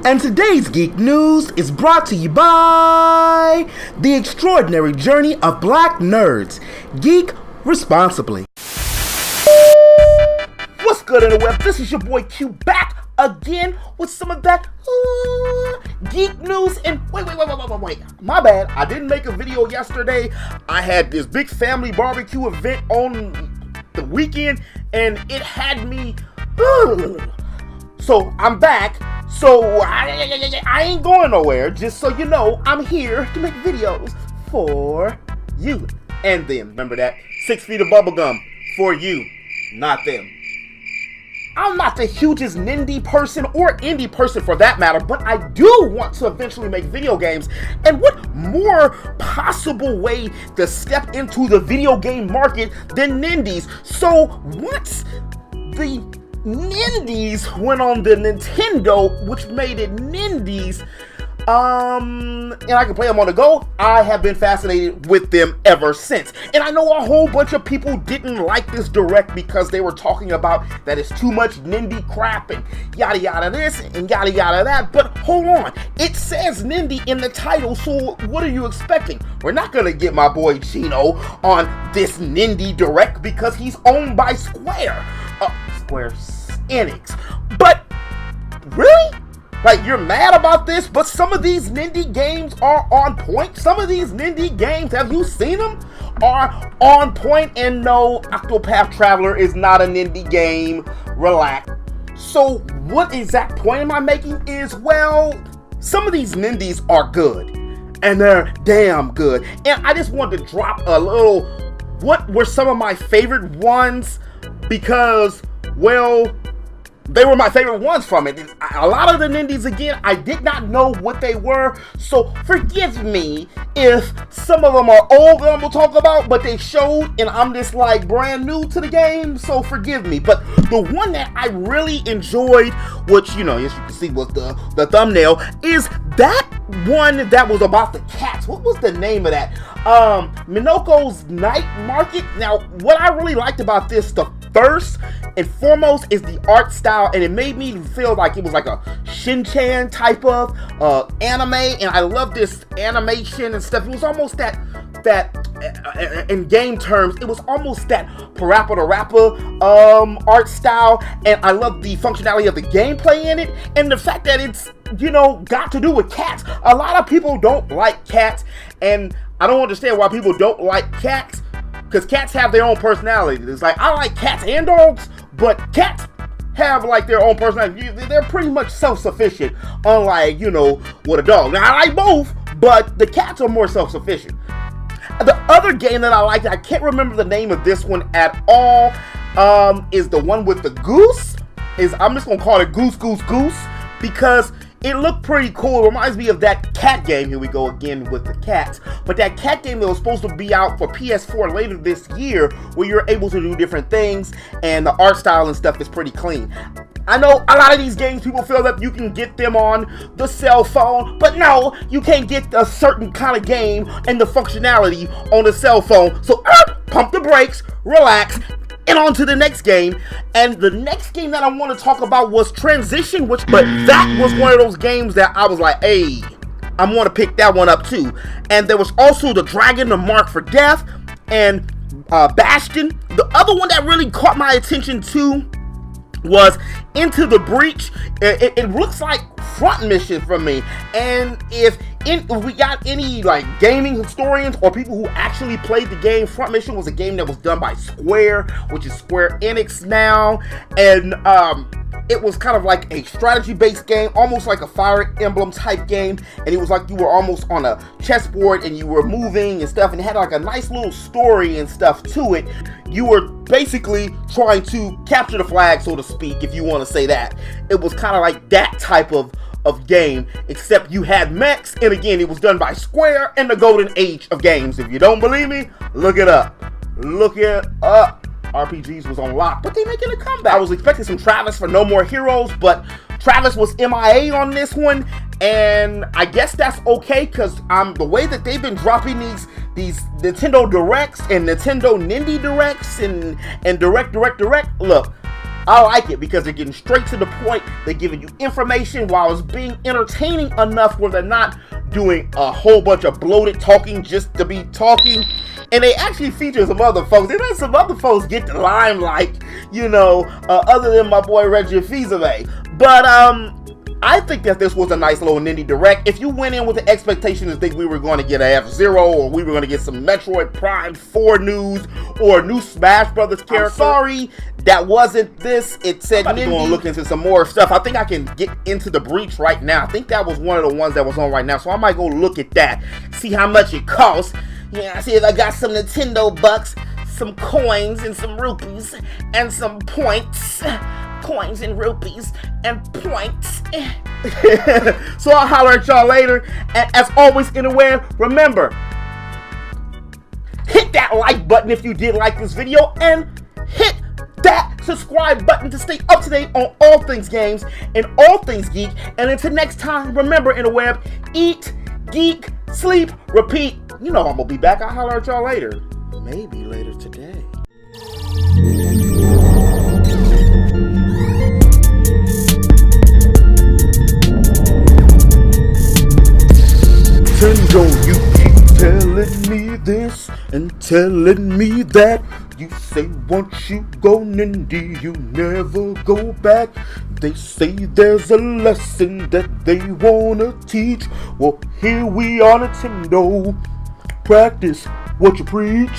And today's Geek News is brought to you by The Extraordinary Journey of Black Nerds. Geek responsibly. What's good in the web? This is your boy Q back again with some of that geek news. And wait. My bad. I didn't make a video yesterday. I had this big family barbecue event on the weekend and it had me. So I'm back. So I ain't going nowhere. Just so you know, I'm here to make videos for you and them. Remember that? 6 feet of bubblegum for you, not them. I'm not the hugest Nindie person or indie person for that matter, but I do want to eventually make video games. And what more possible way to step into the video game market than Nindies? So once the Nindies went on the Nintendo, which made it Nindies, and I can play them on the go, I have been fascinated with them ever since. And I know a whole bunch of people didn't like this direct because they were talking about that it's too much Nindie crap and yada yada this and yada yada that. But hold on, it says Nindie in the title, so what are you expecting? We're not gonna get my boy Gino on this Nindie direct because he's owned by Square Enix. But really? Like, you're mad about this, but some of these Nindie games are on point. Some of these Nindie games, have you seen them? Are on point. And no, Octopath Traveler is not a Nindie game. Relax. So what exact point am I making is, well, some of these Nindies are good. And they're damn good. And I just wanted to drop a little, what were some of my favorite ones? Because, well, they were my favorite ones from it. A lot of the Nindies, again, I did not know what they were, so forgive me if some of them are old that I'm going to talk about, but they showed and I'm just like brand new to the game, so forgive me. But the one that I really enjoyed, which, you know, as you can see was the thumbnail, is that one that was about the cats. What was the name of that? Minoko's Night Market. Now, what I really liked about this, the first and foremost, is the art style, and it made me feel like it was like a Shin-chan type of anime, and I love this animation and stuff. It was almost that in game terms, it was almost that Parappa the Rapper art style, and I love the functionality of the gameplay in it, and the fact that it's, you know, got to do with cats. A lot of people don't like cats, and I don't understand why people don't like cats, because cats have their own personality. It's like, I like cats and dogs, but cats have like their own personality. They're pretty much self-sufficient, unlike, you know, with a dog. Now, I like both, but the cats are more self-sufficient. The other game that I liked, I can't remember the name of this one at all, is the one with the goose. I'm just going to call it Goose, because it looked pretty cool. It reminds me of that cat game. Here we go again with the cats. But that cat game that was supposed to be out for PS4 later this year, where you're able to do different things, and the art style and stuff is pretty clean. I know a lot of these games, people feel that you can get them on the cell phone, but no, you can't get a certain kind of game and the functionality on the cell phone. So pump the brakes, relax, and on to the next game. And the next game that I want to talk about was Transition, but that was one of those games that I was like, hey, I'm going to pick that one up too. And there was also the Dragon, the Mark for Death, and Bastion. The other one that really caught my attention too was Into the Breach. It looks like Front Mission for me, and if we got any like gaming historians or people who actually played the game, Front Mission was a game that was done by Square, which is Square Enix now, and it was kind of like a strategy-based game, almost like a Fire Emblem type game, and it was like you were almost on a chessboard and you were moving and stuff, and it had like a nice little story and stuff to it. You were basically trying to capture the flag, so to speak, if you want to say that. It was kind of like that type of game, except you had mechs, and again, it was done by Square in the golden age of games. If you don't believe me, look it up. Look it up. RPGs was on lock, but they making a comeback. I was expecting some Travis for No More Heroes, but Travis was MIA on this one, and I guess that's okay, because the way that they've been dropping these Nintendo Directs and Nintendo Nindie Directs and Direct, look, I like it because they're getting straight to the point. They're giving you information while it's being entertaining enough where they're not doing a whole bunch of bloated talking just to be talking. And they actually feature some other folks. They let some other folks get the limelight, other than my boy Reggie Fils-Aimé. But I think that this was a nice little Nindy Direct. If you went in with the expectation to think we were going to get a F-Zero or we were going to get some Metroid Prime 4 news or a new Smash Brothers character, I'm sorry, that wasn't this. It said Nindy. I'm going to look into some more stuff. I think I can get into the Breach right now. I think that was one of the ones that was on right now. So I might go look at that, see how much it costs. Yeah, see if I got some Nintendo bucks, some coins and some rupees, and some points. Coins and rupees and points. So I'll holler at y'all later. And as always, anywhere, remember, hit that like button if you did like this video, and hit that subscribe button to stay up to date on all things games and all things geek. And until next time, remember, interweb, eat, geek, sleep, repeat. You know I'm gonna be back. I'll holler at y'all later. Maybe later today. Nintendo, you keep telling me this and telling me that. You say once you go Nindy, you never go back. They say there's a lesson that they wanna teach. Well, here we are, Nintendo. Practice what you preach.